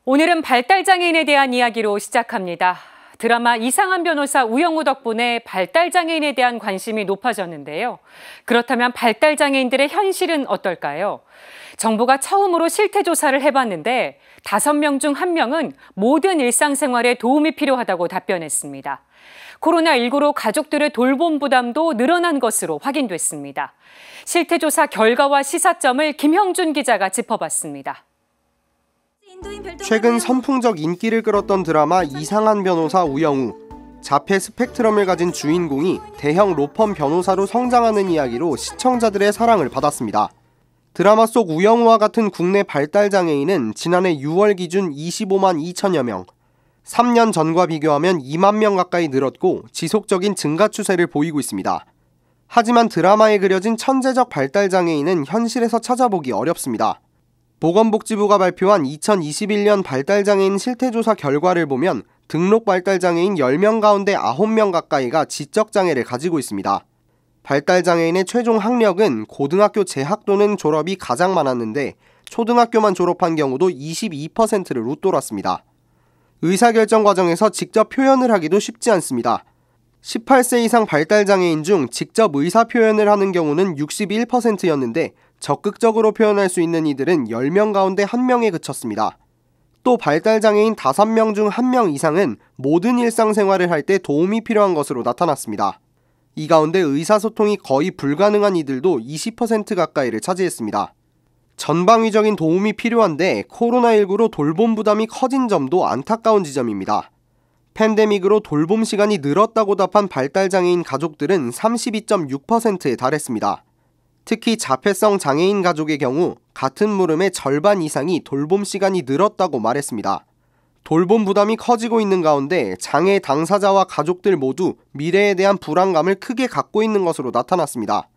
오늘은 발달장애인에 대한 이야기로 시작합니다. 드라마 이상한 변호사 우영우 덕분에 발달장애인에 대한 관심이 높아졌는데요. 그렇다면 발달장애인들의 현실은 어떨까요? 정부가 처음으로 실태조사를 해봤는데 5명 중 1명은 모든 일상생활에 도움이 필요하다고 답변했습니다. 코로나19로 가족들의 돌봄 부담도 늘어난 것으로 확인됐습니다. 실태조사 결과와 시사점을 김형준 기자가 짚어봤습니다. 최근 선풍적 인기를 끌었던 드라마 이상한 변호사 우영우. 자폐 스펙트럼을 가진 주인공이 대형 로펌 변호사로 성장하는 이야기로 시청자들의 사랑을 받았습니다. 드라마 속 우영우와 같은 국내 발달장애인은 지난해 6월 기준 25만 2천여 명, 3년 전과 비교하면 2만 명 가까이 늘었고 지속적인 증가 추세를 보이고 있습니다. 하지만 드라마에 그려진 천재적 발달장애인은 현실에서 찾아보기 어렵습니다. 보건복지부가 발표한 2021년 발달장애인 실태조사 결과를 보면 등록 발달장애인 10명 가운데 9명 가까이가 지적장애를 가지고 있습니다. 발달장애인의 최종 학력은 고등학교 재학 또는 졸업이 가장 많았는데 초등학교만 졸업한 경우도 22%를 웃돌았습니다. 의사결정 과정에서 직접 표현을 하기도 쉽지 않습니다. 18세 이상 발달장애인 중 직접 의사표현을 하는 경우는 61%였는데 적극적으로 표현할 수 있는 이들은 10명 가운데 1명에 그쳤습니다. 또 발달장애인 5명 중 1명 이상은 모든 일상생활을 할 때 도움이 필요한 것으로 나타났습니다. 이 가운데 의사소통이 거의 불가능한 이들도 20% 가까이를 차지했습니다. 전방위적인 도움이 필요한데 코로나19로 돌봄 부담이 커진 점도 안타까운 지점입니다. 팬데믹으로 돌봄 시간이 늘었다고 답한 발달장애인 가족들은 32.6%에 달했습니다. 특히 자폐성 장애인 가족의 경우 같은 물음의 절반 이상이 돌봄 시간이 늘었다고 말했습니다. 돌봄 부담이 커지고 있는 가운데 장애 당사자와 가족들 모두 미래에 대한 불안감을 크게 갖고 있는 것으로 나타났습니다.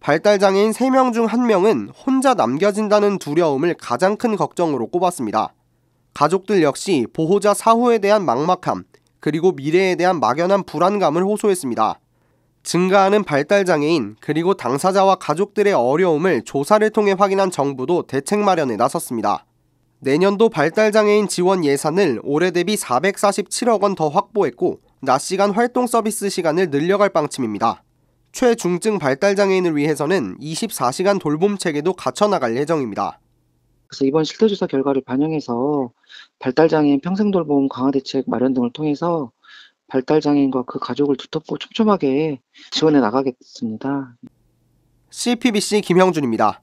발달장애인 3명 중 1명은 혼자 남겨진다는 두려움을 가장 큰 걱정으로 꼽았습니다. 가족들 역시 보호자 사후에 대한 막막함, 그리고 미래에 대한 막연한 불안감을 호소했습니다. 증가하는 발달장애인 그리고 당사자와 가족들의 어려움을 조사를 통해 확인한 정부도 대책 마련에 나섰습니다. 내년도 발달장애인 지원 예산을 올해 대비 447억 원 더 확보했고 낮 시간 활동 서비스 시간을 늘려갈 방침입니다. 최중증 발달장애인을 위해서는 24시간 돌봄 체계도 갖춰나갈 예정입니다. 그래서 이번 실태조사 결과를 반영해서 발달장애인 평생돌봄 강화 대책 마련 등을 통해서 발달장애인과 그 가족을 두텁고 촘촘하게 지원해 나가겠습니다. CPBC 김형준입니다.